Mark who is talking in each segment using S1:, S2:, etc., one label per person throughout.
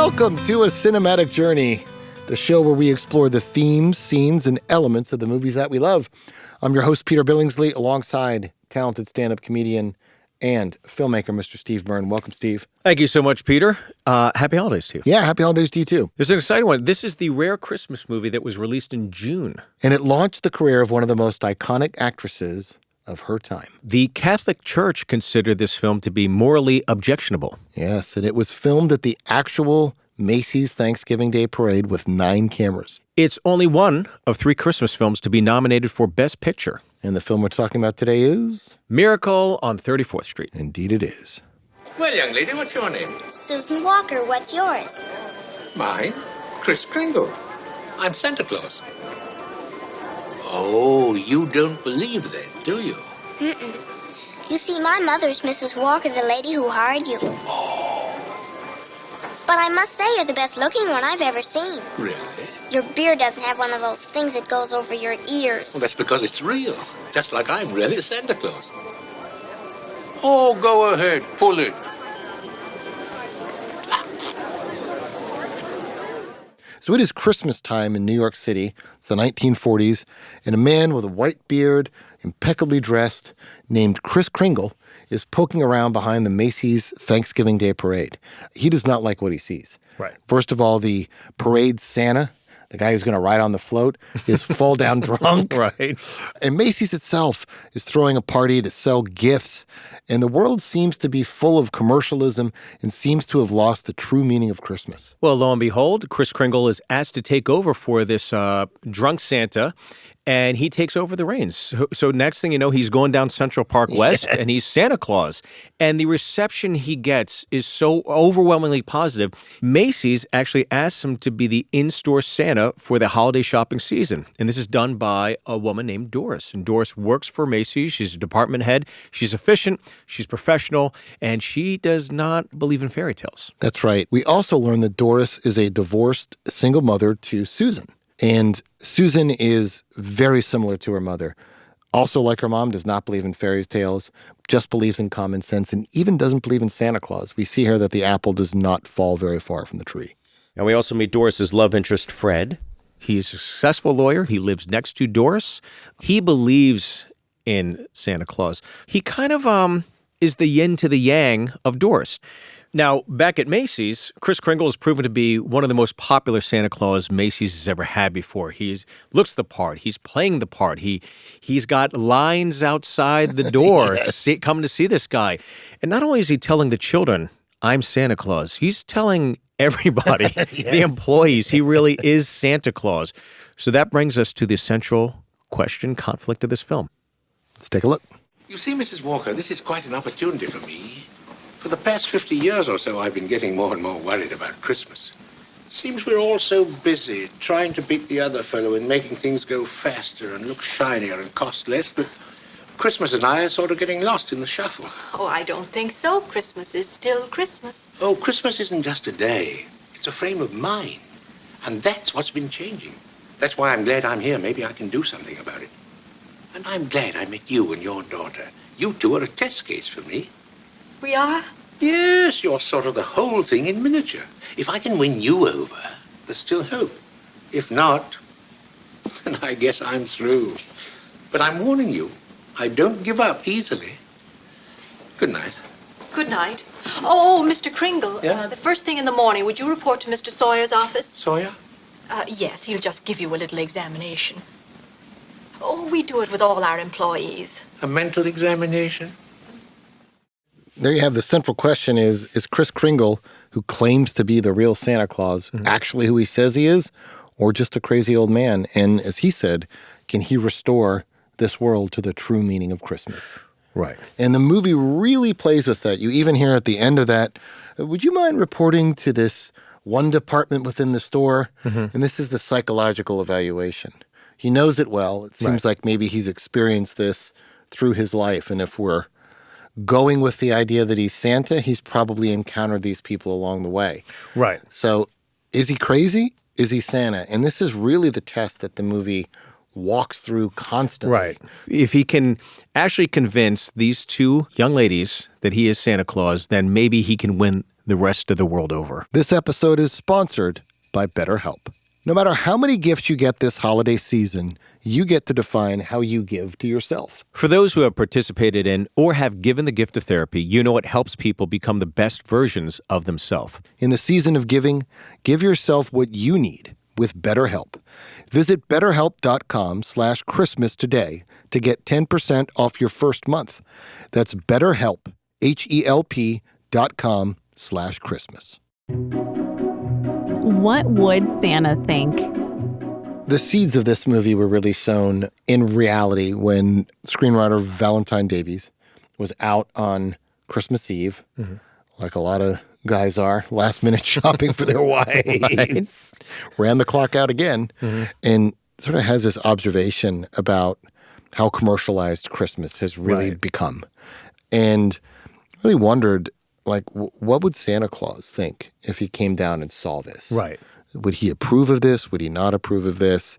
S1: Welcome to A Cinematic Journey, the show where we explore the themes, scenes, and elements of the movies that we love. I'm your host, Peter Billingsley, alongside talented stand-up comedian and filmmaker, Mr. Steve Byrne. Welcome, Steve.
S2: Thank you so much, Peter. Happy holidays to you.
S1: Yeah, happy holidays to you, too.
S2: This is an exciting one. This is the rare Christmas movie that was released in June.
S1: And it launched the career of one of the most iconic actresses of her time.
S2: The Catholic Church considered this film to be morally objectionable.
S1: Yes, and it was filmed at the actual Macys Thanksgiving Day Parade with 9 cameras.
S2: It's only one of 3 Christmas films to be nominated for Best Picture.
S1: And the film we're talking about today is?
S2: Miracle on 34th Street.
S1: Indeed it is.
S3: Well, young lady, what's your name?
S4: Susan Walker, what's yours?
S3: Mine? Kris Kringle. I'm Santa Claus. Oh, you don't believe that, do you?
S4: Mm-mm. You see, my mother's Mrs. Walker, the lady who hired you.
S3: Oh,
S4: But I must say you're the best looking one I've ever seen.
S3: really?
S4: Your beard doesn't have one of those things that goes over your ears.
S3: Well, that's because it's real. Just like I'm really Santa Claus. Oh, go ahead, pull it.
S1: So it is Christmas time in New York City. It's the 1940s, and a man with a white beard, impeccably dressed, named Kris Kringle, is poking around behind the Macys Thanksgiving Day Parade. He does not like what he sees.
S2: Right.
S1: First of all, the parade Santa, the guy who's going to ride on the float, is fall down drunk.
S2: Right.
S1: And Macys itself is throwing a party to sell gifts. And the world seems to be full of commercialism and seems to have lost the true meaning of Christmas.
S2: Well, lo and behold, Kris Kringle is asked to take over for this drunk Santa, and he takes over the reins. So next thing you know, he's going down Central Park West, and he's Santa Claus. And the reception he gets is so overwhelmingly positive. Macys actually asks him to be the in-store Santa for the holiday shopping season. And this is done by a woman named Doris. And Doris works for Macys. She's a department head. She's efficient. She's professional. And she does not believe in fairy tales.
S1: That's right. We also learned that Doris is a divorced single mother to Susan. And Susan is very similar to her mother. Also, like her mom, does not believe in fairy tales, just believes in common sense, and even doesn't believe in Santa Claus. We see here that the apple does not fall very far from the tree.
S5: And we also meet Doris's love interest, Fred.
S2: He's a successful lawyer. He lives next to Doris. He believes in Santa Claus. He kind of is the yin to the yang of Doris. Now, back at Macys, Kris Kringle has proven to be one of the most popular Santa Claus Macys has ever had before. He looks the part. He's playing the part. He's got lines outside the door
S1: Yes.
S2: coming to see this guy. And not only is he telling the children, I'm Santa Claus, he's telling everybody, the employees, he really is Santa Claus. So that brings us to the central question, conflict of this film.
S1: Let's take a look.
S3: You see, Mrs. Walker, this is quite an opportunity for me. For the past 50 years or so, I've been getting more and more worried about Christmas. Seems we're all so busy trying to beat the other fellow in making things go faster and look shinier and cost less that Christmas and I are sort of getting lost in the shuffle.
S6: Oh, I don't think so. Christmas is still Christmas.
S3: Oh, Christmas isn't just a day. It's a frame of mind. And that's what's been changing. That's why I'm glad I'm here. Maybe I can do something about it. And I'm glad I met you and your daughter. You two are a test case for me.
S6: We are?
S3: Yes, you're sort of the whole thing in miniature. If I can win you over, there's still hope. If not, then I guess I'm through. But I'm warning you, I don't give up easily. Good night.
S6: Good night. Oh, Mr. Kringle.
S3: Yeah?
S6: The first thing in the morning, would you report to Mr. Sawyer's office?
S3: Sawyer?
S6: Yes, he'll just give you a little examination. Oh, we do it with all our employees.
S3: A mental examination?
S1: There you have the central question is Kris Kringle, who claims to be the real Santa Claus, actually who he says he is, or just a crazy old man? And as he said, can he restore this world to the true meaning of Christmas?
S2: Right.
S1: And the movie really plays with that. You even hear at the end of that, would you mind reporting to this one department within the store? And this is the psychological evaluation. He knows it well. It seems like maybe he's experienced this through his life. And if we're going with the idea that he's Santa, he's probably encountered these people along the way.
S2: Right.
S1: So is he crazy? Is he Santa? And this is really the test that the movie walks through constantly.
S2: If he can actually convince these two young ladies that he is Santa Claus, then maybe he can win the rest of the world over.
S1: This episode is sponsored by BetterHelp. No matter how many gifts you get this holiday season, you get to define how you give to yourself.
S2: For those who have participated in or have given the gift of therapy, you know it helps people become the best versions of themselves.
S1: In the season of giving, give yourself what you need with BetterHelp. Visit BetterHelp.com/Christmas today to get 10% off your first month. That's BetterHelp, HELP.com/Christmas.
S7: What would Santa think?
S1: The seeds of this movie were really sown in reality when screenwriter Valentine Davies was out on Christmas Eve, like a lot of guys are, last minute shopping for their wives. Ran the clock out again, and sort of has this observation about how commercialized Christmas has really become. And really wondered, like, what would Santa Claus think if he came down and saw this?
S2: Right.
S1: Would he approve of this? Would he not approve of this?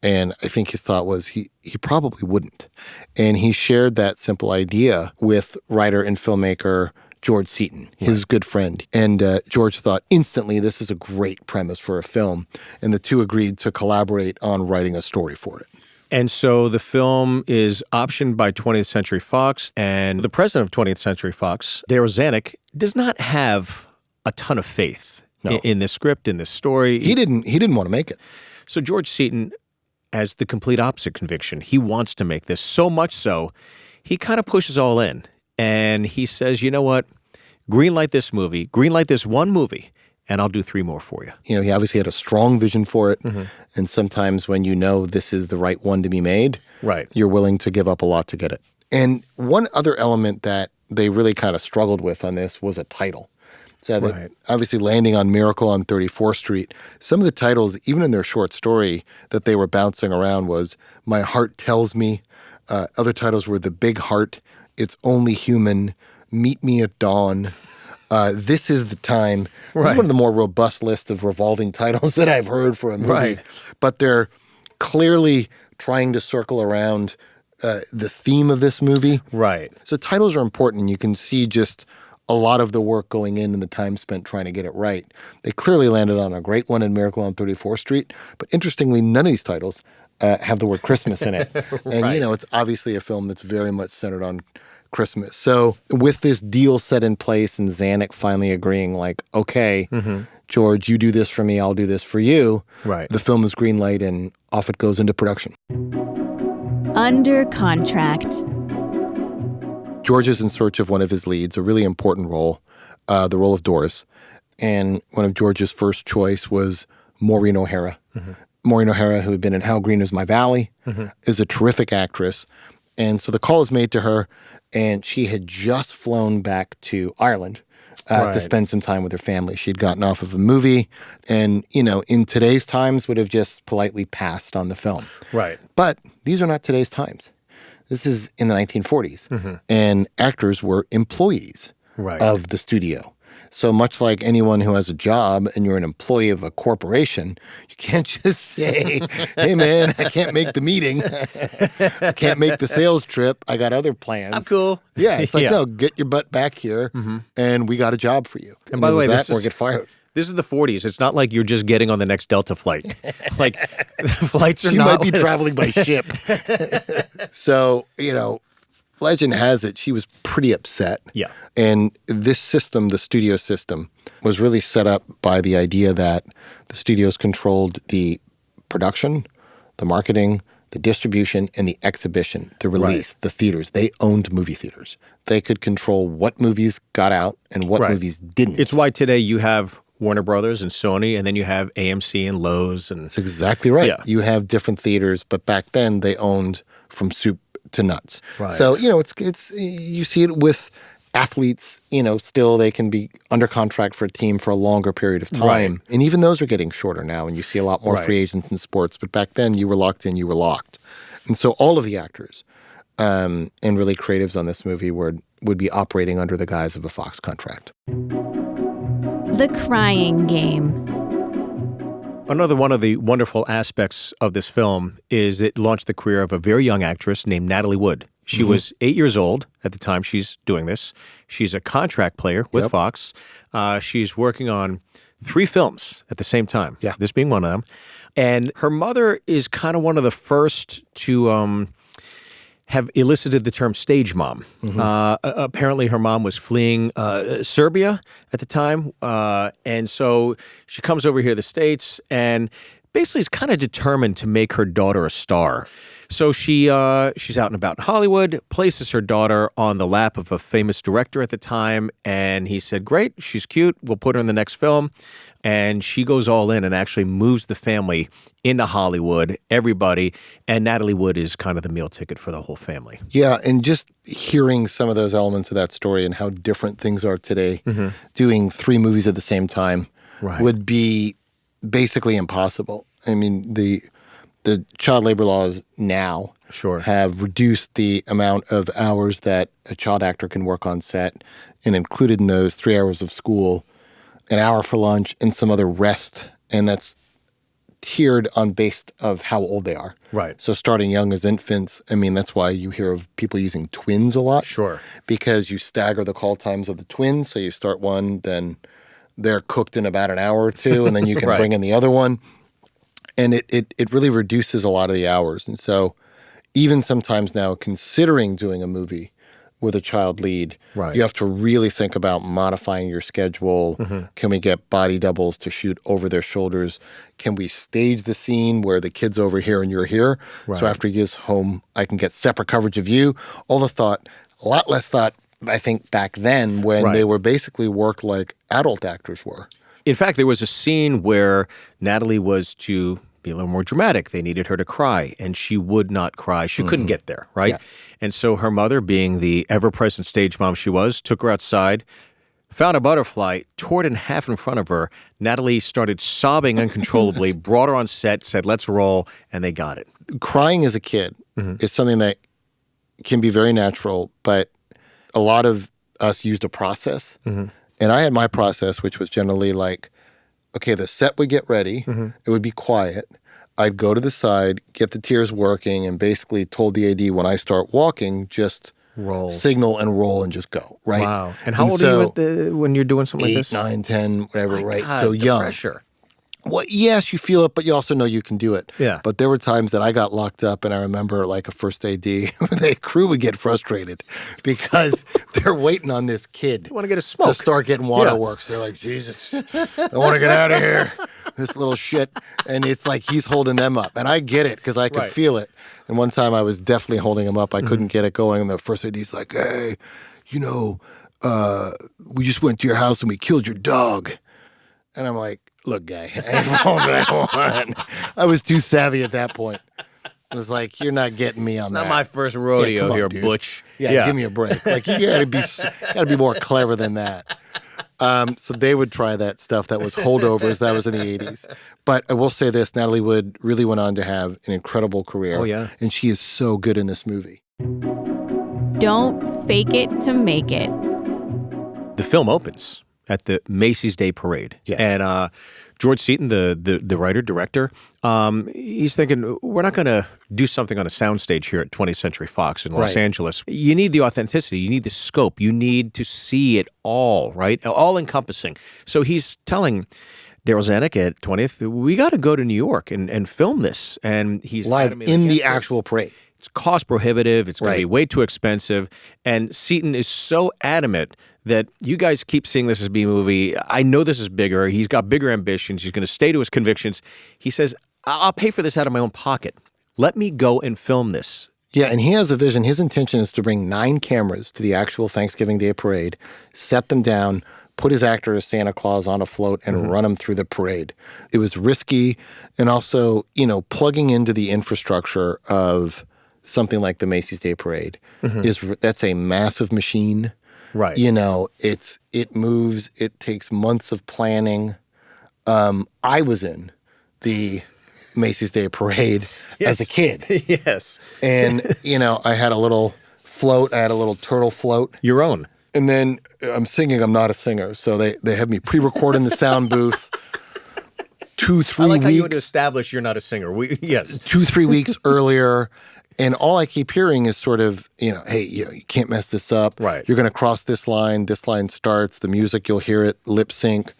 S1: And I think his thought was he probably wouldn't. And he shared that simple idea with writer and filmmaker George Seaton, his good friend. And George thought instantly, this is a great premise for a film. And the two agreed to collaborate on writing a story for it.
S2: And so the film is optioned by 20th Century Fox, and the president of 20th Century Fox, Darryl Zanuck, does not have a ton of faith in this script, in this story.
S1: He didn't want to make it.
S2: So George Seaton has the complete opposite conviction. He wants to make this, so much so, he kind of pushes all in. And he says, you know what? Greenlight this movie, greenlight this one movie, and I'll do 3 more for you.
S1: You know, he obviously had a strong vision for it. And sometimes when you know this is the right one to be made, you're willing to give up a lot to get it. And one other element that they really kind of struggled with on this was a title. So that obviously landing on Miracle on 34th Street, some of the titles, even in their short story that they were bouncing around was My Heart Tells Me. Other titles were The Big Heart, It's Only Human, Meet Me at Dawn. This is the Time. This is one of the more robust lists of revolving titles that I've heard for a movie. But they're clearly trying to circle around the theme of this movie. So titles are important, and you can see just a lot of the work going in and the time spent trying to get it right. They clearly landed on a great one in Miracle on 34th Street. But interestingly, none of these titles have the word Christmas in it. And, you know, it's obviously a film that's very much centered on Christmas. So with this deal set in place and Zanuck finally agreeing, like, okay, George, you do this for me, I'll do this for you. The film is greenlight and off it goes into production.
S7: Under contract.
S1: George is in search of one of his leads, a really important role, the role of Doris. And one of George's first choice was Maureen O'Hara. Maureen O'Hara, who had been in How Green Is My Valley, is a terrific actress. And so the call is made to her, and she had just flown back to Ireland to spend some time with her family. She had gotten off of a movie and, you know, in today's times would have just politely passed on the film. But these are not today's times. This is in the 1940s, and actors were employees of the studio. So much like anyone who has a job and you're an employee of a corporation, you can't just say, hey, man, I can't make the meeting. I can't make the sales trip. I got other plans.
S2: I'm cool.
S1: Yeah, it's like, no, get your butt back here, and we got a job for you.
S2: And by the way,
S1: or get fired.
S2: This is the 40s. It's not like you're just getting on the next Delta flight. Like, the flights are
S1: She
S2: not...
S1: might be traveling by ship. So, you know, legend has it she was pretty upset. And this system, the studio system, was really set up by the idea that the studios controlled the production, the marketing, the distribution, and the exhibition, the release, the theaters. They owned movie theaters. They could control what movies got out and what movies didn't.
S2: It's why today you have Warner Brothers and Sony, and then you have AMC and Lowe's. And
S1: that's exactly right. You have different theaters, but back then they owned from soup to nuts. So, you know, it's you see it with athletes, you know, still they can be under contract for a team for a longer period of time. And even those are getting shorter now, and you see a lot more free agents in sports. But back then you were locked in, you were locked. And so all of the actors and really creatives on this movie would be operating under the guise of a Fox contract.
S7: The Crying Game.
S2: Another one of the wonderful aspects of this film is it launched the career of a very young actress named Natalie Wood. She was 8 years old at the time she's doing this. She's a contract player with Fox. She's working on 3 films at the same time, this being one of them. And her mother is kind of one of the first to have elicited the term stage mom. Apparently her mom was fleeing Serbia at the time. And so she comes over here to the States and basically is kind of determined to make her daughter a star. So she's out and about in Hollywood, places her daughter on the lap of a famous director at the time, and he said, great, she's cute, we'll put her in the next film. And she goes all in and actually moves the family into Hollywood, everybody, and Natalie Wood is kind of the meal ticket for the whole family.
S1: Yeah, and just hearing some of those elements of that story and how different things are today, doing 3 movies at the same time would be basically impossible. I mean, the child labor laws now have reduced the amount of hours that a child actor can work on set, and included in those 3 hours of school, an hour for lunch, and some other rest. And that's tiered on based of how old they are.
S2: Right.
S1: So starting young as infants, I mean, that's why you hear of people using twins a lot.
S2: Sure.
S1: Because you stagger the call times of the twins. So you start one, then they're cooked in about an hour or 2, and then you can bring in the other one. And it really reduces a lot of the hours. And so even sometimes now, considering doing a movie with a child lead, you have to really think about modifying your schedule. Can we get body doubles to shoot over their shoulders? Can we stage the scene where the kid's over here and you're here? So after he gets home, I can get separate coverage of you. All the thought, a lot less thought, I think, back then when they were basically worked like adult actors were.
S2: In fact, there was a scene where Natalie was to be a little more dramatic. They needed her to cry, and she would not cry. She couldn't get there, right? Yeah. And so her mother, being the ever-present stage mom she was, took her outside, found a butterfly, tore it in half in front of her. Natalie started sobbing uncontrollably, brought her on set, said, let's roll, and they got it.
S1: Crying as a kid is something that can be very natural, but a lot of us used a process. And I had my process, which was generally like, okay, the set would get ready. It would be quiet. I'd go to the side, get the tears working, and basically told the AD when I start walking, just
S2: roll,
S1: signal and roll and just go, right?
S2: Wow. And how old are you when you're doing something like this?
S1: 8, 9, 10, whatever, right?
S2: God,
S1: so
S2: the
S1: young.
S2: Pressure.
S1: Well, yes, you feel it, but you also know you can do it.
S2: Yeah.
S1: But there were times that I got locked up, and I remember like a first AD, the crew would get frustrated because they're waiting on this kid
S2: They want to get a smoke.
S1: to start getting waterworks. They're like, Jesus, I want to get out of here. This little shit. And it's like he's holding them up. And I get it because I could feel it. And one time I was definitely holding him up. I couldn't get it going. And the first AD's like, hey, you know, we just went to your house and we killed your dog. And I'm like, look, guy, I was too savvy at that point. I was like, you're not getting me on that.
S2: Not my first rodeo here,
S1: dude.
S2: Butch.
S1: Yeah, give me a break. Like, you gotta be more clever than that. So they would try that stuff that was holdovers. That was in the 80s. But I will say this, Natalie Wood really went on to have an incredible career.
S2: Oh, yeah.
S1: And she is so good in this movie.
S7: Don't fake it to make it.
S2: The film opens at the Macys Day Parade.
S1: Yes.
S2: And George Seaton, the writer, director, he's thinking, we're not going to do something on a soundstage here at 20th Century Fox in Los Angeles. You need the authenticity. You need the scope. You need to see it all, right? All encompassing. So he's telling Daryl Zanuck at 20th, we got to go to New York and film this. And he's
S1: live in the actual parade.
S2: It's cost prohibitive. It's going to be way too expensive. And Seaton is so adamant that you guys keep seeing this as a B movie. I know this is bigger. He's got bigger ambitions. He's going to stay to his convictions. He says, I'll pay for this out of my own pocket. Let me go and film this.
S1: Yeah, and he has a vision. His intention is to bring 9 cameras to the actual Thanksgiving Day Parade, set them down, put his actor as Santa Claus on a float, and run him through the parade. It was risky, and also, plugging into the infrastructure of something like the Macys Day Parade that's a massive machine.
S2: Right.
S1: It moves. It takes months of planning. I was in the Macys Day Parade as a kid.
S2: Yes.
S1: And, I had a little float. I had a little turtle float.
S2: Your own.
S1: And then I'm singing. I'm not a singer. So they have me pre-record in the sound booth. 2-3
S2: I like how you
S1: weeks.
S2: would establish you're not a singer. Yes.
S1: 2-3 weeks earlier. And all I keep hearing is sort of, hey, you can't mess this up.
S2: Right.
S1: You're going to cross this line. This line starts. The music, you'll hear it, lip sync.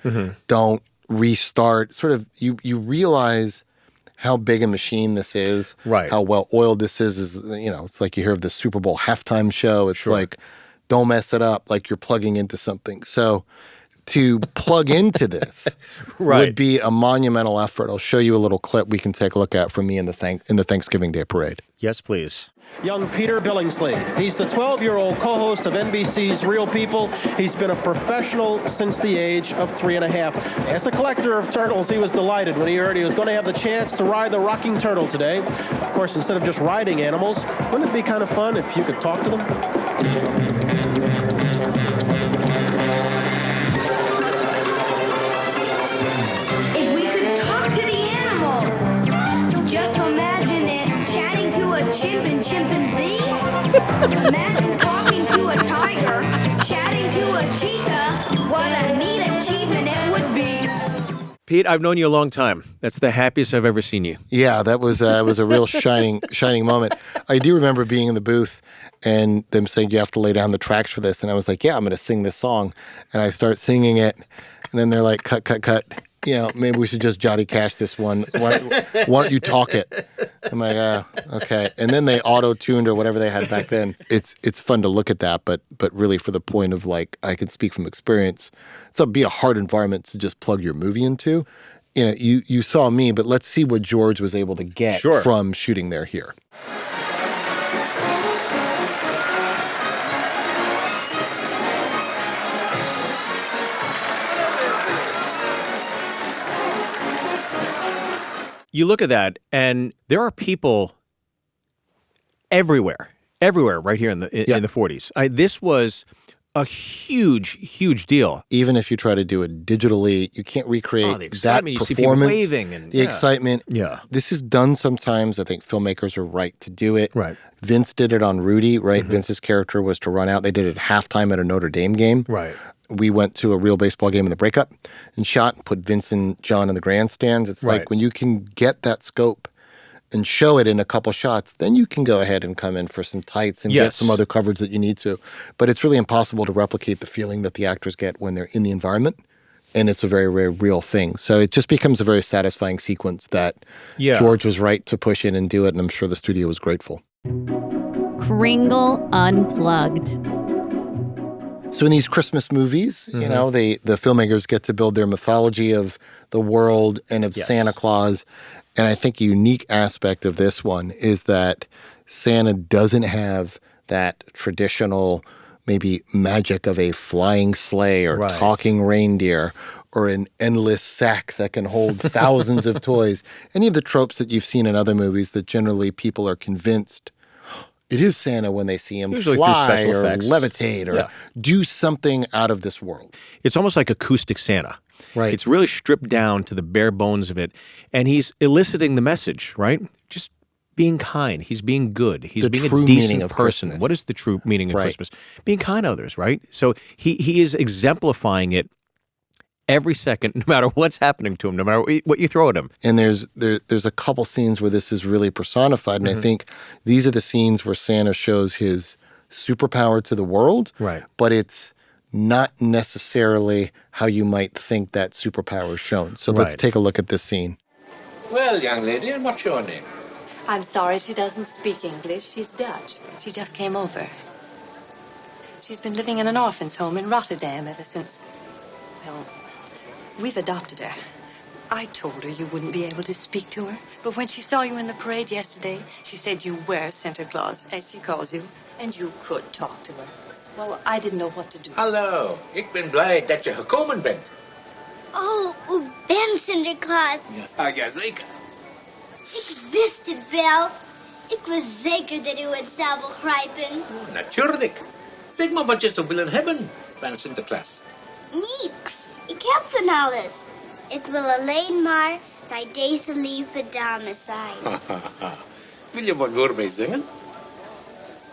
S1: Don't restart. Sort of, you realize how big a machine this is.
S2: Right.
S1: How well oiled this is. It's like you hear of the Super Bowl halftime show. It's like, don't mess it up. Like you're plugging into something. So to plug into this would be a monumental effort. I'll show you a little clip we can take a look at from me in the Thanksgiving Day Parade.
S2: Yes, please.
S8: Young Peter Billingsley. He's the 12-year-old co-host of NBC's Real People. He's been a professional since the age of 3.5. As a collector of turtles, he was delighted when he heard he was going to have the chance to ride the rocking turtle today. Of course, instead of just riding animals, wouldn't it be kind of fun if you could talk to them?
S9: If we could talk to the animals, just imagine it, chatting to a chimp and chimpanzee. Imagine talking to a tiger, chatting to a cheetah. What a neat achievement it would be.
S2: Pete, I've known you a long time. That's the happiest I've ever seen you.
S1: Yeah, that was a real shining moment. I do remember being in the booth and them saying you have to lay down the tracks for this, and I was like, yeah, I'm going to sing this song, and I start singing it, and then they're like, cut. Maybe we should just Johnny Cash this one. Why don't you talk it? I'm like, okay. And then they auto-tuned or whatever they had back then. It's fun to look at that, but really for the point of like, I can speak from experience. So it'd be a hard environment to just plug your movie into. You saw me, but let's see what George was able to get from shooting there here.
S2: You look at that, and there are people everywhere right here in the 40s. This was a huge deal.
S1: Even if you try to do it digitally, you can't recreate
S2: the excitement.
S1: that
S2: You see people
S1: performance,
S2: waving and
S1: the excitement.
S2: Yeah.
S1: This is done sometimes. I think filmmakers are right to do it.
S2: Right.
S1: Vince did it on Rudy, right? Vince's character was to run out. They did it at halftime at a Notre Dame game.
S2: Right.
S1: We went to a real baseball game in the breakup and shot and put Vince and John in the grandstands. It's like when you can get that scope and show it in a couple shots, then you can go ahead and come in for some tights and get some other coverage that you need to. But it's really impossible to replicate the feeling that the actors get when they're in the environment. And it's a very, very real thing. So it just becomes a very satisfying sequence that George was right to push in and do it. And I'm sure the studio was grateful.
S7: Kringle Unplugged.
S1: So in these Christmas movies, the filmmakers get to build their mythology of the world and of Santa Claus. And I think a unique aspect of this one is that Santa doesn't have that traditional maybe magic of a flying sleigh or talking reindeer or an endless sack that can hold thousands of toys. Any of the tropes that you've seen in other movies that generally people are convinced it is Santa when they see him
S2: usually
S1: fly
S2: through special
S1: or
S2: effects.
S1: Levitate or do something out of this world.
S2: It's almost like acoustic Santa.
S1: Right.
S2: It's really stripped down to the bare bones of it. And he's eliciting the message, right? Just being kind. He's being good. He's
S1: The
S2: being
S1: true
S2: a decent
S1: meaning of
S2: person.
S1: Christmas.
S2: What is the true meaning of Christmas? Being kind to others, right? So he is exemplifying it every second, no matter what's happening to him, no matter what you throw at him.
S1: And there's a couple scenes where this is really personified. And I think these are the scenes where Santa shows his superpower to the world.
S2: Right.
S1: But it's not necessarily how you might think that superpower is shown. So let's take a look at this scene.
S3: Well, young lady, and what's your name?
S10: I'm sorry she doesn't speak English. She's Dutch. She just came over. She's been living in an orphan's home in Rotterdam ever since. Well, we've adopted her. I told her you wouldn't be able to speak to her, but when she saw you in the parade yesterday, she said you were Santa Claus, as she calls you, and you could talk to her. Well, I didn't know what to do.
S3: Hallo, ik ben blij dat je gekomen bent.
S4: Oh, u bent Sinterklaas.
S3: Ja, zeker.
S4: Ik wist het wel. Ik was zeker dat u het zou begrijpen.
S3: Natuurlijk. Zeg maar wat je zou willen hebben van Sinterklaas.
S4: Niks. Ik heb van alles. Ik wil alleen maar bij deze lieve dame zijn.
S3: Wil je wat voor mij zingen?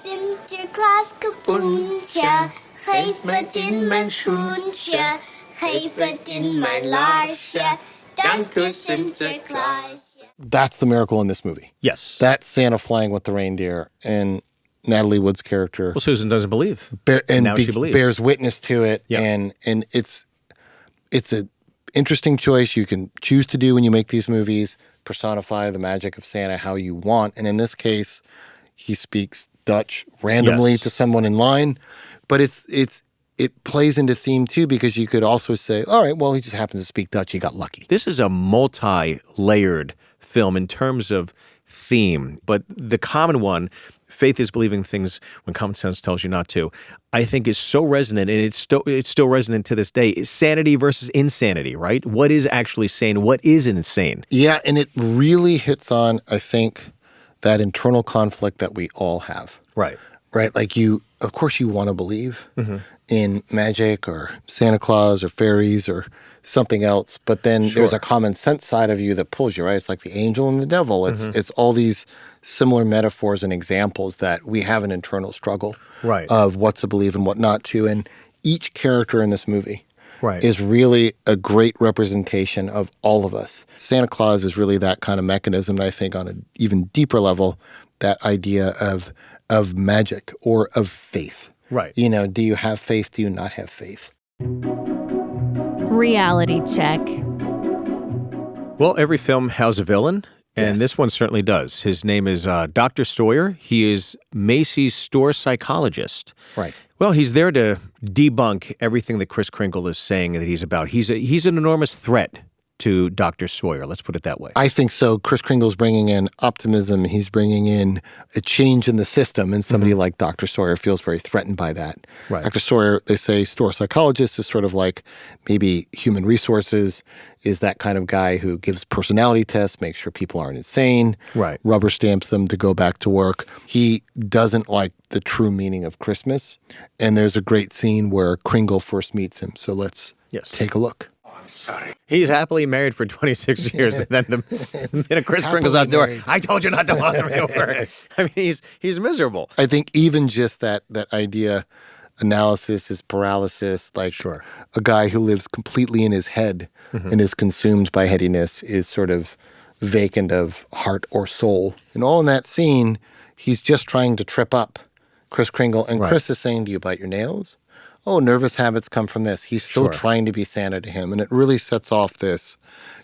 S4: Sinterklaas kapoentje, geef het in mijn schoentje, geef het in mijn laarsje.
S3: Danke, Sinterklaas.
S1: That's the miracle in this movie.
S2: Yes.
S1: That's Santa flying with the reindeer, and Natalie Wood's character
S2: Well, Susan doesn't believe. Now she believes.
S1: Bears witness to it,
S2: Yeah.
S1: and it's a interesting choice you can choose to do when you make these movies. Personify the magic of Santa how you want, and in this case, he speaks Dutch randomly
S2: Yes.
S1: to someone in line, but it plays into theme too, because you could also say, all right, well, he just happens to speak Dutch. He got lucky.
S2: This is a multi-layered film in terms of theme, but the common one, faith is believing things when common sense tells you not to, I think is so resonant, and it's still resonant to this day. It's sanity versus insanity, right? What is actually sane? What is insane?
S1: Yeah, and it really hits on, I think, that internal conflict that we all have.
S2: Right.
S1: Right? Like of course you want to believe in magic or Santa Claus or fairies or something else, but then there's a common sense side of you that pulls you, right? It's like the angel and the devil. It's all these similar metaphors and examples that we have an internal struggle of what to believe and what not to. And each character in this movie is really a great representation of all of us. Santa Claus is really that kind of mechanism, and I think on an even deeper level, that idea of magic or of faith.
S2: Right.
S1: You know, do you have faith? Do you not have faith?
S7: Reality check.
S2: Well, every film has a villain, and this one certainly does. His name is Dr. Sawyer. He is Macys' store psychologist.
S1: Right.
S2: Well, he's there to debunk everything that Kris Kringle is saying that he's about. He's an enormous threat to Dr. Sawyer. Let's put it that way.
S1: I think so. Kris Kringle's bringing in optimism. He's bringing in a change in the system, and somebody like Dr. Sawyer feels very threatened by that.
S2: Right.
S1: Dr. Sawyer, they say store psychologist is sort of like maybe human resources, is that kind of guy who gives personality tests, makes sure people aren't insane, rubber stamps them to go back to work. He doesn't like the true meaning of Christmas, and there's a great scene where Kringle first meets him. So let's take a look.
S3: Sorry.
S2: He's happily married for 26 years, and then Kris Kringle's out the door. I told you not to bother me at work. I mean, he's miserable.
S1: I think even just that idea, analysis is paralysis, like a guy who lives completely in his head and is consumed by headiness is sort of vacant of heart or soul. And all in that scene, he's just trying to trip up Kris Kringle, and Kris is saying, do you bite your nails? Oh, nervous habits come from this. He's still trying to be Santa to him. And it really sets off this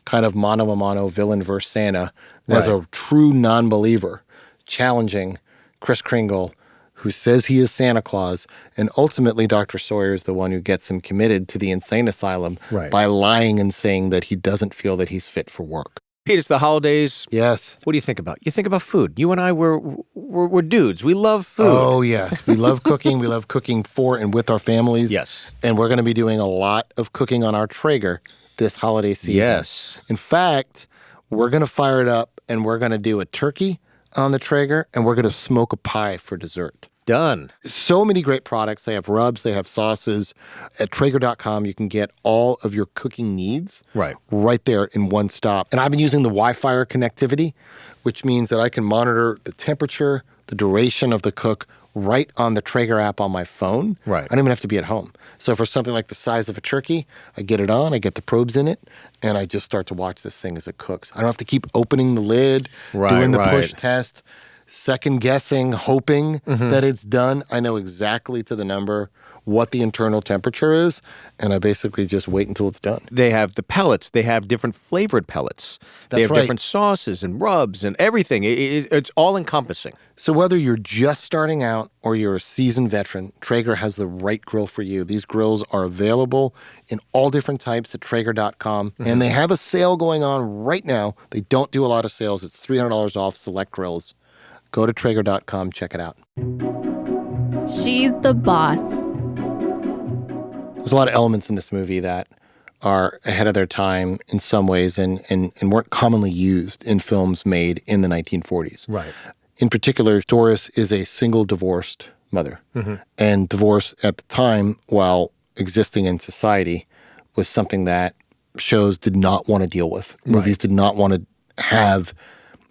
S1: kind of mano a mano villain versus Santa as a true non-believer challenging Kris Kringle, who says he is Santa Claus. And ultimately, Dr. Sawyer is the one who gets him committed to the insane asylum by lying and saying that he doesn't feel that he's fit for work.
S2: Pete, it's the holidays.
S1: Yes.
S2: What do you think about? You think about food. You and I, we're dudes. We love food.
S1: Oh, yes. We love cooking. We love cooking for and with our families.
S2: Yes.
S1: And we're going to be doing a lot of cooking on our Traeger this holiday season.
S2: Yes.
S1: In fact, we're going to fire it up, and we're going to do a turkey on the Traeger, and we're going to smoke a pie for dessert.
S2: Done.
S1: So many great products. They have rubs, they have sauces. At Traeger.com, you can get all of your cooking needs right there in one stop. And I've been using the Wi-Fi connectivity, which means that I can monitor the temperature, the duration of the cook right on the Traeger app on my phone.
S2: Right.
S1: I don't even have to be at home. So for something like the size of a turkey, I get it on, I get the probes in it, and I just start to watch this thing as it cooks. I don't have to keep opening the lid, doing the push test, second guessing, hoping that it's done. I know exactly to the number what the internal temperature is, and I basically just wait until it's done.
S2: They have the pellets. They have different flavored pellets. They have different sauces and rubs and everything. It's all encompassing.
S1: So whether you're just starting out or you're a seasoned veteran, Traeger has the right grill for you. These grills are available in all different types at Traeger.com, and they have a sale going on right now. They don't do a lot of sales. It's $300 off select grills. Go to Traeger.com, check it out.
S7: She's the boss.
S1: There's a lot of elements in this movie that are ahead of their time in some ways and weren't commonly used in films made in the 1940s.
S2: Right.
S1: In particular, Doris is a single divorced mother. And divorce at the time, while existing in society, was something that shows did not want to deal with. Movies did not want to have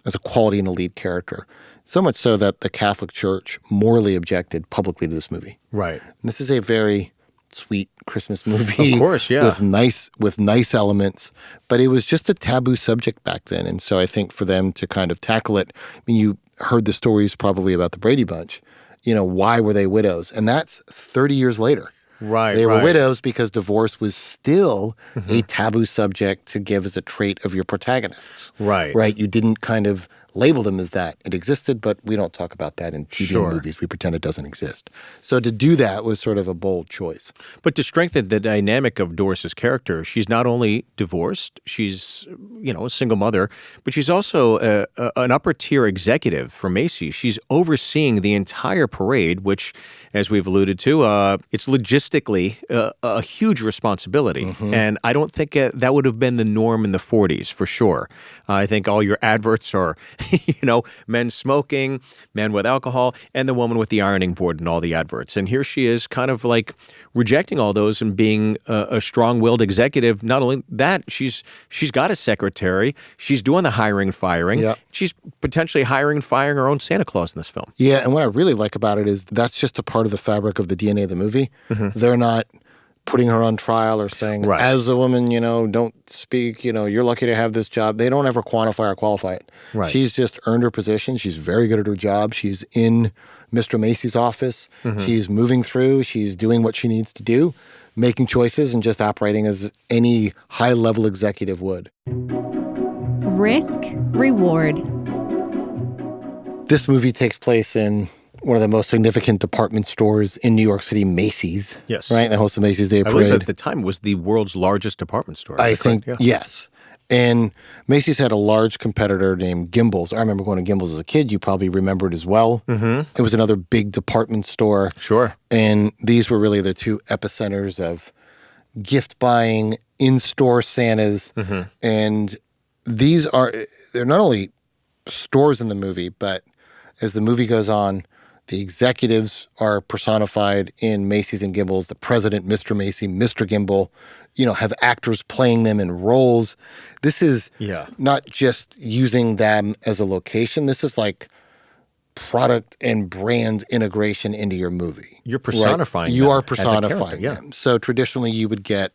S1: as a quality in a lead character. So much so that the Catholic Church morally objected publicly to this movie.
S2: Right.
S1: And this is a very sweet Christmas movie.
S2: Of course, yeah.
S1: With nice elements, but it was just a taboo subject back then. And so I think for them to kind of tackle it, I mean, you heard the stories probably about the Brady Bunch. Why were they widows? And that's 30 years later.
S2: Right.
S1: They were widows because divorce was still a taboo subject to give as a trait of your protagonists.
S2: Right.
S1: Right. You didn't kind of label them as that. It existed, but we don't talk about that in TV and movies. We pretend it doesn't exist. So to do that was sort of a bold choice.
S2: But to strengthen the dynamic of Doris's character, she's not only divorced, she's, a single mother, but she's also an upper tier executive for Macys. She's overseeing the entire parade, which, as we've alluded to, it's logistically a huge responsibility. And I don't think that would have been the norm in the 40s, for sure. I think all your adverts are, men smoking, men with alcohol, and the woman with the ironing board in all the adverts. And here she is kind of like rejecting all those and being a strong-willed executive. Not only that, she's got a secretary. She's doing the hiring and firing.
S1: Yep.
S2: She's potentially hiring and firing her own Santa Claus in this film.
S1: Yeah, and what I really like about it is that's just a part of the fabric of the DNA of the movie. They're not putting her on trial or saying, as a woman, don't speak, you're lucky to have this job. They don't ever quantify or qualify it.
S2: Right.
S1: She's just earned her position. She's very good at her job. She's in Mr. Macys' office. She's moving through. She's doing what she needs to do, making choices and just operating as any high-level executive would.
S7: Risk, reward.
S1: This movie takes place in one of the most significant department stores in New York City, Macys.
S2: Yes.
S1: Right? They host the Macys Day
S2: I believe
S1: Parade.
S2: at the time it was the world's largest department store.
S1: I think, yes. And Macys had a large competitor named Gimbals. I remember going to Gimbals as a kid. You probably remember it as well. It was another big department store.
S2: Sure.
S1: And these were really the two epicenters of gift buying, in-store Santas. And they're not only stores in the movie, but as the movie goes on, the executives are personified in Macys and Gimbals. The president, Mr. Macys, Mr. Gimbal, have actors playing them in roles. This is not just using them as a location. This is like product and brand integration into your movie.
S2: You're personifying them.
S1: You are
S2: as a
S1: personifying
S2: character,
S1: them. So traditionally you would get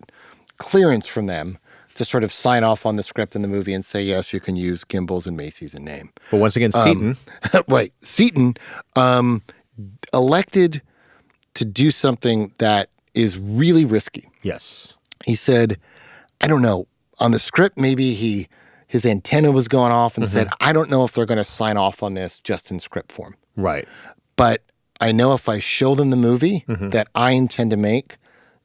S1: clearance from them to sort of sign off on the script in the movie and say, yes, you can use Gimbals and Macys in name.
S2: But once again, Seaton.
S1: Right. Seaton elected to do something that is really risky.
S2: Yes.
S1: He said, I don't know, on the script, maybe his antenna was going off and said, I don't know if they're going to sign off on this just in script form.
S2: Right.
S1: But I know if I show them the movie that I intend to make,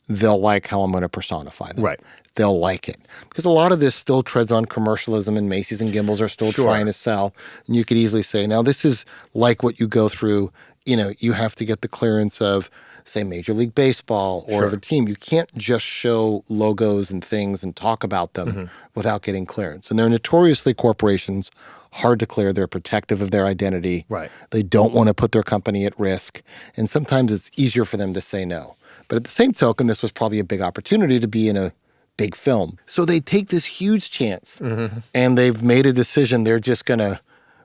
S1: they'll like how I'm going to personify them.
S2: Right.
S1: They'll like it. Because a lot of this still treads on commercialism, and Macys and Gimbals are still trying to sell. And you could easily say, now this is like what you go through. You have to get the clearance of, say, Major League Baseball or of a team. You can't just show logos and things and talk about them without getting clearance. And they're notoriously corporations, hard to clear. They're protective of their identity.
S2: Right.
S1: They don't want to put their company at risk. And sometimes it's easier for them to say no. But at the same token, this was probably a big opportunity to be in a big film. So they take this huge chance and they've made a decision. They're just going to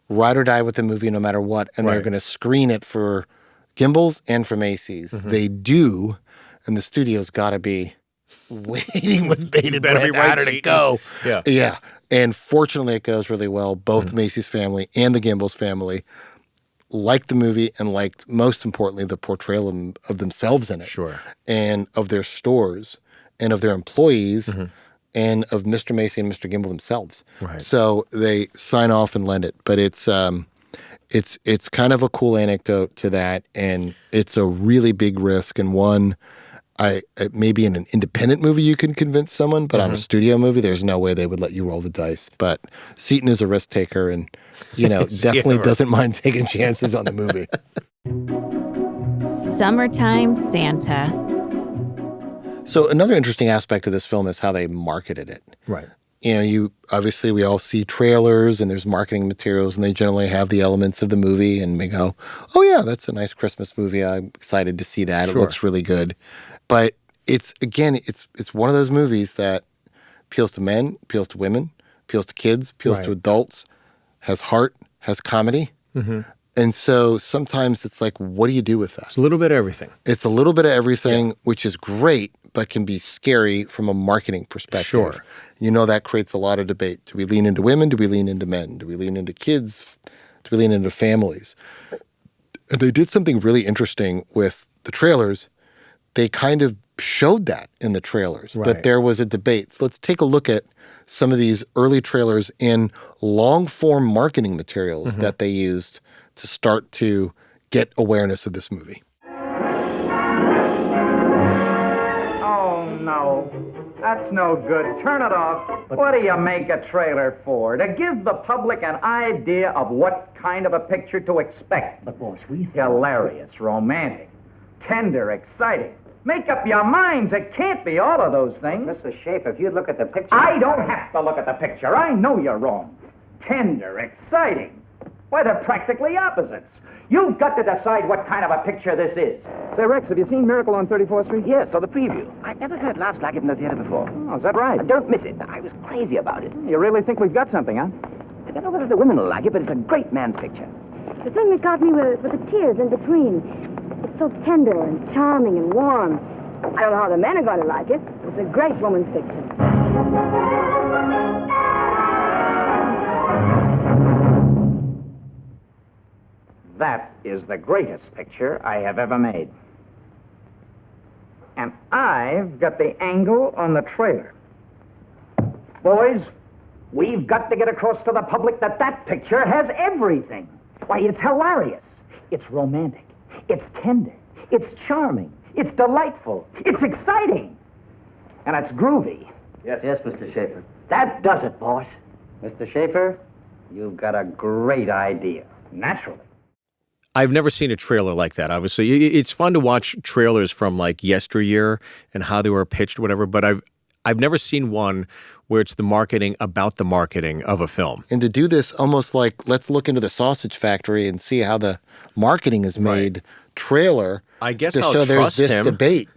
S1: ride or die with the movie no matter what. And they're going to screen it for Gimbals and for Macys. They do. And the studio's got to be waiting with bated breath. How did it go?
S2: Yeah.
S1: Yeah. And fortunately, it goes really well. Both the Macys family and the Gimbals family liked the movie and liked, most importantly, the portrayal of themselves in it.
S2: Sure. And
S1: of their stores and of their employees and of Mr. Macys and Mr. Gimbal themselves.
S2: Right.
S1: So they sign off and lend it. But it's kind of a cool anecdote to that, and it's a really big risk, and one maybe in an independent movie you can convince someone, but on a studio movie, there's no way they would let you roll the dice. But Seaton is a risk taker and, definitely doesn't mind taking chances on the movie.
S7: Summertime Santa.
S1: So another interesting aspect of this film is how they marketed it.
S2: Right.
S1: Obviously we all see trailers and there's marketing materials and they generally have the elements of the movie and we go, oh yeah, that's a nice Christmas movie. I'm excited to see that. It looks really good. But it's one of those movies that appeals to men, appeals to women, appeals to kids, appeals to adults, has heart, has comedy. And so sometimes it's like, what do you do with that?
S2: It's a little bit of everything.
S1: It's a little bit of everything, which is great, but can be scary from a marketing perspective.
S2: Sure.
S1: You know, that creates a lot of debate. Do we lean into women? Do we lean into men? Do we lean into kids? Do we lean into families? And they did something really interesting with the trailers. They kind of showed that in the trailers, that there was a debate. So let's take a look at some of these early trailers in long-form marketing materials that they used to start to get awareness of this movie.
S11: Oh, no. That's no good. Turn it off. What do you make a trailer for? To give the public an idea of what kind of a picture to expect. But, boss, hilarious, romantic, tender, exciting. Make up your minds. It can't be all of those things.
S12: Mr. Schaefer, if you'd look at the picture...
S11: I don't have to look at the picture. I know you're wrong. Tender, exciting. Why, they're practically opposites. You've got to decide what kind of a picture this is.
S12: Say, Rex, have you seen Miracle on 34th Street? Yes, or the preview. I've never heard laughs like it in the theater before.
S11: Oh, is that right?
S12: Don't miss it. I was crazy about it.
S11: You really think we've got something, huh?
S12: I don't know whether the women will like it, but it's a great man's picture.
S13: The thing that got me were the tears in between. It's so tender and charming and warm. I don't know how the men are going to like it. It's a great woman's picture.
S11: That is the greatest picture I have ever made. And I've got the angle on the trailer. Boys, we've got to get across to the public that that picture has everything. Why, it's hilarious. It's romantic. It's tender. It's charming. It's delightful. It's exciting. And it's groovy.
S12: Yes, Mr. Schaefer.
S11: That does it, boss.
S12: Mr. Schaefer, you've got a great idea.
S11: Naturally.
S2: I've never seen a trailer like that, obviously. It's fun to watch trailers from like yesteryear and how they were pitched, whatever, but I've never seen one where it's the marketing about the marketing of a film.
S1: And to do this almost like, let's look into the sausage factory and see how the marketing is made trailer.
S2: I guess
S1: to
S2: I'll
S1: show
S2: trust
S1: there's this
S2: him.
S1: debate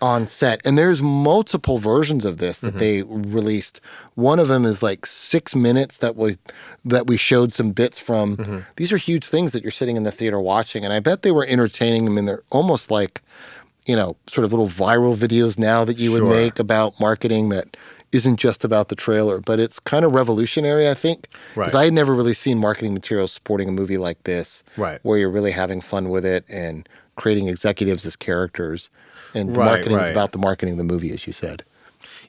S1: on set. And there's multiple versions of this that they released. One of them is like 6 minutes that we showed some bits from. These are huge things that you're sitting in the theater watching. And I bet they were entertaining them. And they're almost like, you know, sort of little viral videos now that you would make about marketing that isn't just about the trailer. But it's kind of revolutionary, I think. Because I had never really seen marketing materials supporting a movie like this. Where you're really having fun with it and creating executives as characters. And marketing is about the marketing of the movie, as you said.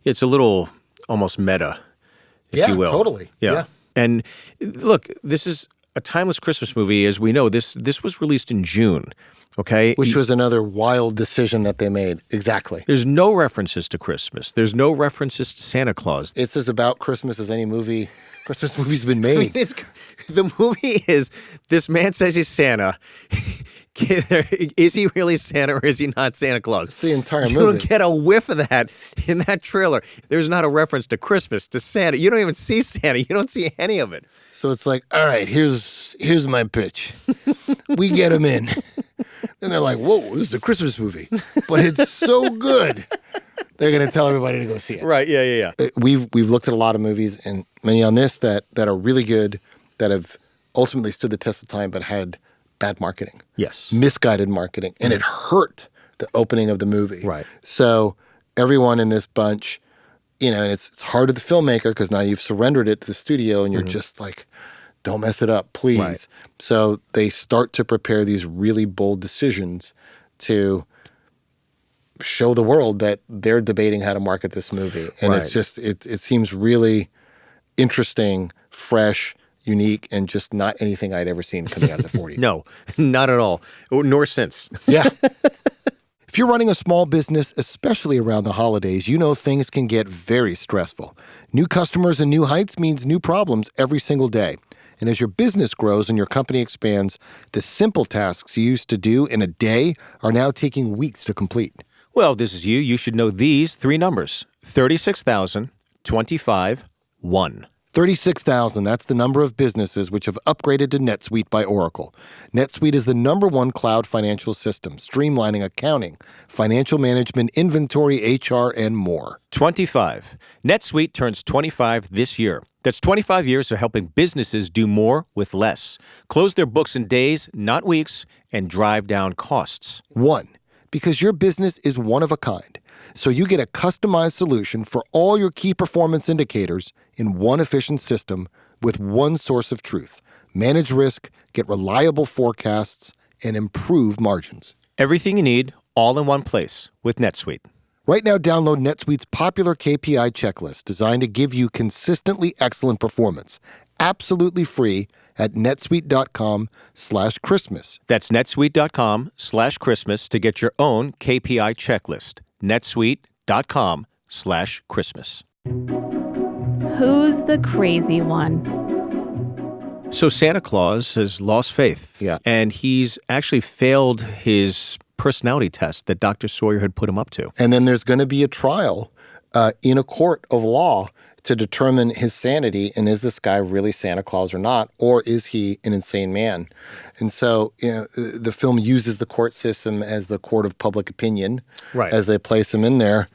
S2: It's a little almost meta, if you will.
S1: Totally.
S2: Yeah. And look, this is a timeless Christmas movie, as we know. This was released in June, okay?
S1: Which was another wild decision that they made. Exactly.
S2: There's no references to Christmas. There's no references to Santa Claus.
S1: It's as about Christmas as any Christmas movie's been made.
S2: I mean, the movie is, this man says he's Santa. Is he really Santa or is he not Santa Claus?
S1: It's the entire movie.
S2: You don't get a whiff of that in that trailer. There's not a reference to Christmas, to Santa. You don't even see Santa. You don't see any of it.
S1: So it's like, all right, here's my pitch. We get him in. And they're like, whoa, this is a Christmas movie. But it's so good. They're going to tell everybody to go see it.
S2: Right, yeah.
S1: We've looked at a lot of movies, and many on this that are really good, that have ultimately stood the test of time, but had bad marketing.
S2: Yes.
S1: Misguided marketing. And it hurt the opening of the movie.
S2: Right.
S1: So everyone in this bunch, you know, and it's hard to the filmmaker because now you've surrendered it to the studio and you're just like, don't mess it up, please. Right. So they start to prepare these really bold decisions to show the world that they're debating how to market this movie. And it's just, it seems really interesting, fresh, unique, and just not anything I'd ever seen coming out of the 40s.
S2: No, not at all. Nor since.
S1: Yeah. If you're running a small business, especially around the holidays, you know things can get very stressful. New customers and new heights means new problems every single day. And as your business grows and your company expands, the simple tasks you used to do in a day are now taking weeks to complete.
S2: Well, this is you. You should know these three numbers: 36,000, 25, 1.
S1: 36,000, that's the number of businesses which have upgraded to NetSuite by Oracle. NetSuite is the #1 cloud financial system, streamlining accounting, financial management, inventory, HR, and more.
S2: 25. NetSuite turns 25 this year. That's 25 years of helping businesses do more with less. Close their books in days, not weeks, and drive down costs.
S1: 1, because your business is one of a kind. So you get a customized solution for all your key performance indicators in one efficient system with one source of truth. Manage risk, get reliable forecasts, and improve margins.
S2: Everything you need, all in one place with NetSuite.
S1: Right now, download NetSuite's popular KPI checklist designed to give you consistently excellent performance. Absolutely free at netsuite.com/Christmas.
S2: That's netsuite.com/Christmas to get your own KPI checklist. netsuite.com/Christmas.
S7: Who's the crazy one?
S2: So Santa Claus has lost faith.
S1: Yeah.
S2: And he's actually failed his personality test that Dr. Sawyer had put him up to.
S1: And then there's going to be a trial in a court of law to determine his sanity, and is this guy really Santa Claus or not, or is he an insane man? And so the film uses the court system as the court of public opinion as they place him in there.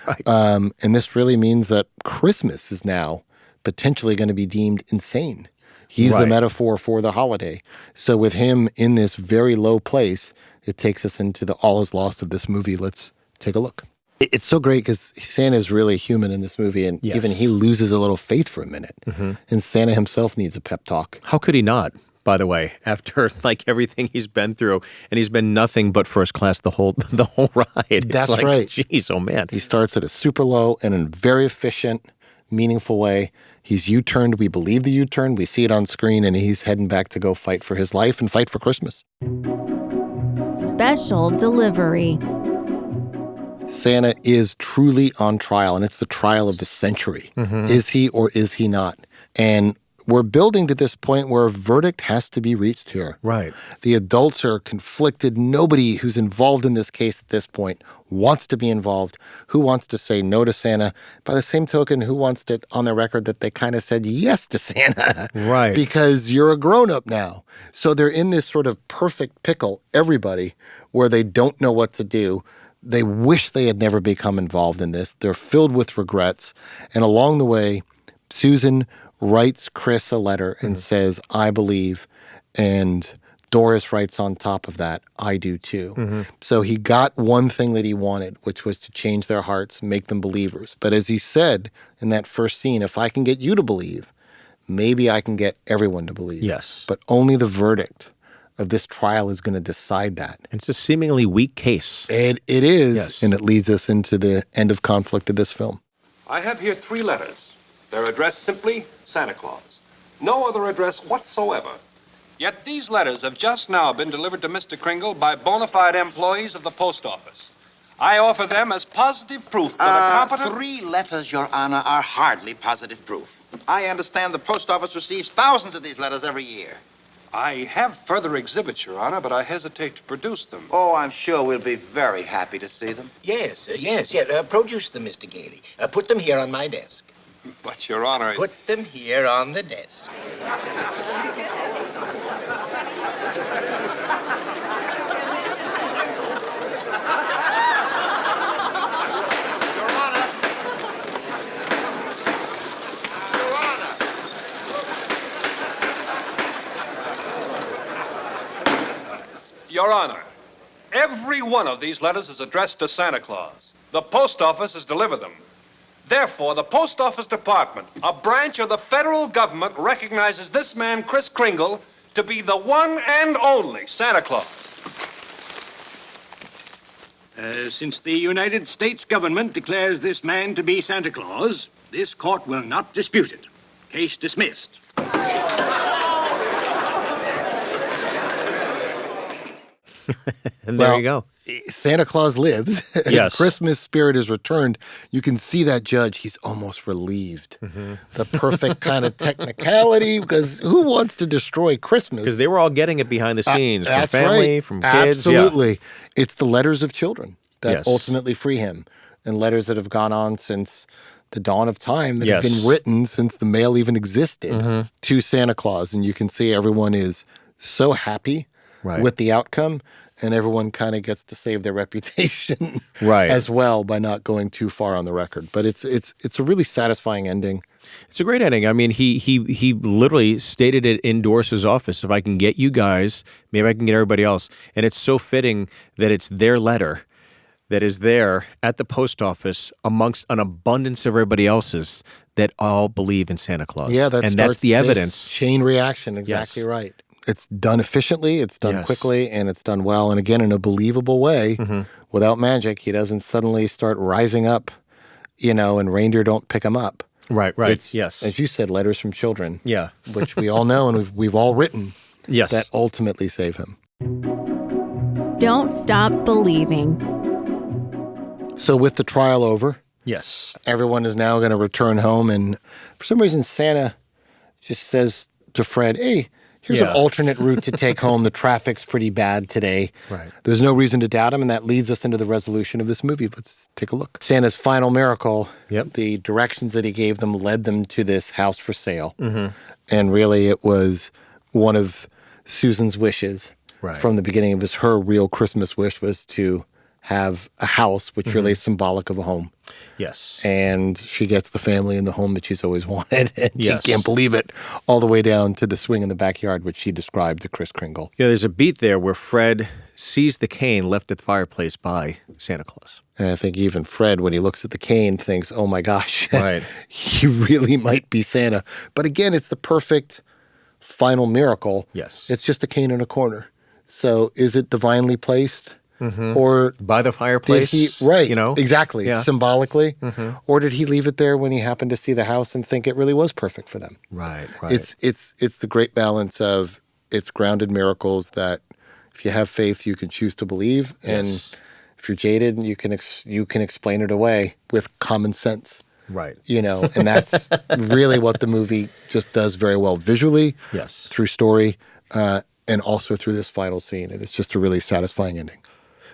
S2: Right.
S1: And this really means that Christmas is now potentially going to be deemed insane. He's the metaphor for the holiday. So with him in this very low place, it takes us into the all is lost of this movie. Let's take a look. It's so great because Santa is really human in this movie, and even he loses a little faith for a minute.
S2: Mm-hmm.
S1: And Santa himself needs a pep talk.
S2: How could he not, by the way, after like everything he's been through, and he's been nothing but first class the whole ride.
S1: That's
S2: like,
S1: right.
S2: Jeez, oh man.
S1: He starts at a super low and in a very efficient, meaningful way. He's U-turned. We believe the U-turn. We see it on screen, and he's heading back to go fight for his life and fight for Christmas.
S7: Special delivery.
S1: Santa is truly on trial, and it's the trial of the century.
S2: Mm-hmm.
S1: Is he or is he not? And we're building to this point where a verdict has to be reached here.
S2: Right.
S1: The adults are conflicted. Nobody who's involved in this case at this point wants to be involved. Who wants to say no to Santa? By the same token, who wants it on their record that they kind of said yes to Santa?
S2: Right.
S1: Because you're a grown-up now. So they're in this sort of perfect pickle, everybody, where they don't know what to do. They wish they had never become involved in this. They're filled with regrets. And along the way, Susan writes Chris a letter and says, I believe. And Doris writes on top of that, I do too.
S2: Mm-hmm.
S1: So he got one thing that he wanted, which was to change their hearts, make them believers. But as he said in that first scene, if I can get you to believe, maybe I can get everyone to believe.
S2: Yes.
S1: But only the verdict of this trial is going to decide that.
S2: It's a seemingly weak case.
S1: It is,
S2: Yes.
S1: and it leads us into the end of conflict of this film.
S14: I have here 3 letters. They're addressed simply Santa Claus. No other address whatsoever. Yet these letters have just now been delivered to Mr. Kringle by bona fide employees of the post office. I offer them as positive proof that a competent...
S12: 3 letters, Your Honor, are hardly positive proof. I understand the post office receives thousands of these letters every year.
S14: I have further exhibits, Your Honor, but I hesitate to produce them.
S12: Oh, I'm sure we'll be very happy to see them.
S15: Yes. Produce them, Mr. Gailey. Put them here on my desk.
S14: But, Your Honor...
S15: Put them here on the desk.
S14: Your Honor, every one of these letters is addressed to Santa Claus. The post office has delivered them. Therefore, the Post Office Department, a branch of the federal government, recognizes this man, Kris Kringle, to be the one and only Santa Claus.
S16: Since the United States government declares this man to be Santa Claus, this court will not dispute it. Case dismissed.
S2: And there you go.
S1: Santa Claus lives.
S2: Yes.
S1: Christmas spirit is returned. You can see that judge. He's almost relieved.
S2: Mm-hmm.
S1: The perfect kind of technicality, because who wants to destroy Christmas?
S2: Because they were all getting it behind the scenes from
S1: That's
S2: family,
S1: right.
S2: from kids.
S1: Absolutely.
S2: Yeah.
S1: It's the letters of children that
S2: Yes.
S1: ultimately free him, and letters that have gone on since the dawn of time, that have
S2: Yes.
S1: been written since the mail even existed
S2: Mhm.
S1: to Santa Claus. And you can see everyone is so happy with the outcome, and everyone kind of gets to save their reputation
S2: Right.
S1: as well by not going too far on the record. But it's a really satisfying ending
S2: It's a great ending. I mean, he literally stated it in Doris's office. If I can get you guys, maybe I can get everybody else. And it's so fitting that it's their letter that is there at the post office amongst an abundance of everybody else's that all believe in Santa Claus.
S1: Yeah,
S2: that's the evidence.
S1: Chain reaction, exactly right. It's done efficiently, it's done quickly, and it's done well. And again, in a believable way, without magic. He doesn't suddenly start rising up, and reindeer don't pick him up.
S2: Right,
S1: It's,
S2: yes.
S1: as you said, letters from children.
S2: Yeah.
S1: Which we all know and we've all written.
S2: Yes.
S1: That ultimately save him.
S7: Don't stop believing.
S1: So with the trial over,
S2: yes,
S1: everyone is now going to return home. And for some reason, Santa just says to Fred, hey, here's an alternate route to take home. The traffic's pretty bad today.
S2: Right.
S1: There's no reason to doubt him, and that leads us into the resolution of this movie. Let's take a look. Santa's final miracle, the directions that he gave them led them to this house for sale. And really, it was one of Susan's wishes from the beginning. It was her real Christmas wish was to have a house, which really is symbolic of a home.
S2: Yes.
S1: And she gets the family in the home that she's always wanted. And she can't believe it, all the way down to the swing in the backyard, which she described to Kris Kringle.
S2: Yeah, there's a beat there where Fred sees the cane left at the fireplace by Santa Claus.
S1: And I think even Fred, when he looks at the cane, thinks, oh my gosh,
S2: right.
S1: he really might be Santa. But again, it's the perfect final miracle.
S2: Yes.
S1: It's just a cane in a corner. So is it divinely placed? Or
S2: by the fireplace,
S1: did he, exactly, symbolically, or did he leave it there when he happened to see the house and think it really was perfect for them?
S2: Right.
S1: It's the great balance of it's grounded miracles that if you have faith, you can choose to believe, and if you're jaded, you can explain it away with common sense.
S2: Right.
S1: And that's really what the movie just does very well visually, through story, and also through this final scene. And it's just a really satisfying ending.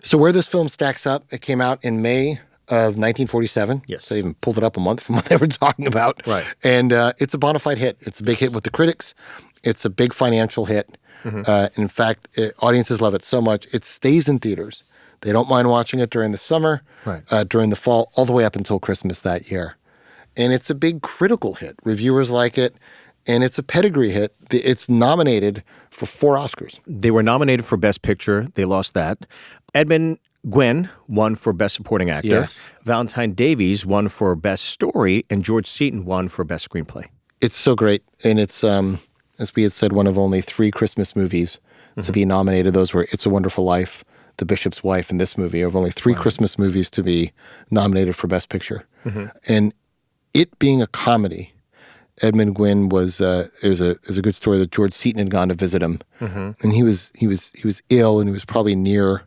S1: So where this film stacks up, it came out in May of 1947.
S2: Yes.
S1: So I even pulled it up a month from what they were talking about.
S2: Right.
S1: And it's a bona fide hit. It's a big hit with the critics. It's a big financial hit. In fact, audiences love it so much, it stays in theaters. They don't mind watching it during the summer, during the fall, all the way up until Christmas that year. And it's a big critical hit. Reviewers like it. And it's a pedigree hit. It's nominated for 4 Oscars.
S2: They were nominated for Best Picture. They lost that. Edmund Gwenn won for Best Supporting Actor.
S1: Yes.
S2: Valentine Davies won for Best Story. And George Seaton won for Best Screenplay.
S1: It's so great. And it's, as we had said, one of only 3 Christmas movies to be nominated. Those were It's a Wonderful Life, The Bishop's Wife, and this movie. Of only 3 Christmas movies to be nominated for Best Picture. And it being a comedy, Edmund Gwenn was there's a good story that George Seaton had gone to visit him, and he was ill, and he was probably near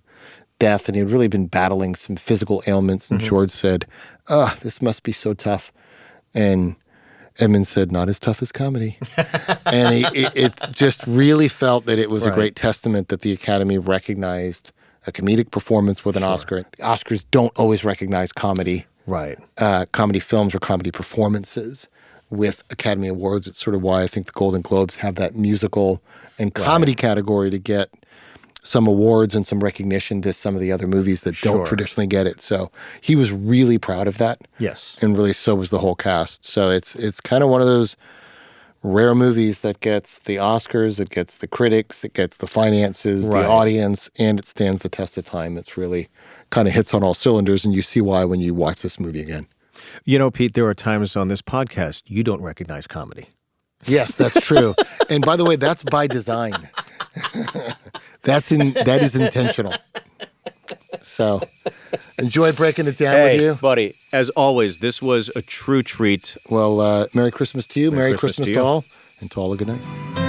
S1: death, and he had really been battling some physical ailments. And George said, this must be so tough. And Edmund said, not as tough as comedy. And it just really felt that it was a great testament that the Academy recognized a comedic performance with an Oscar. The Oscars don't always recognize comedy.
S2: Right.
S1: Comedy films or comedy performances with Academy Awards. It's sort of why I think the Golden Globes have that musical and comedy category to get some awards and some recognition to some of the other movies that don't traditionally get it. So he was really proud of that.
S2: Yes.
S1: And really so was the whole cast. So it's kind of one of those rare movies that gets the Oscars, it gets the critics, it gets the finances, the audience, and it stands the test of time. It's really kind of hits on all cylinders, and you see why when you watch this movie again.
S2: Pete, there are times on this podcast you don't recognize comedy.
S1: Yes, that's true. And by the way, that's by design. That is intentional. So, enjoyed breaking it down with you.
S2: Buddy, as always, this was a true treat.
S1: Well, Merry Christmas to you. Merry Christmas to all. And to all a good night.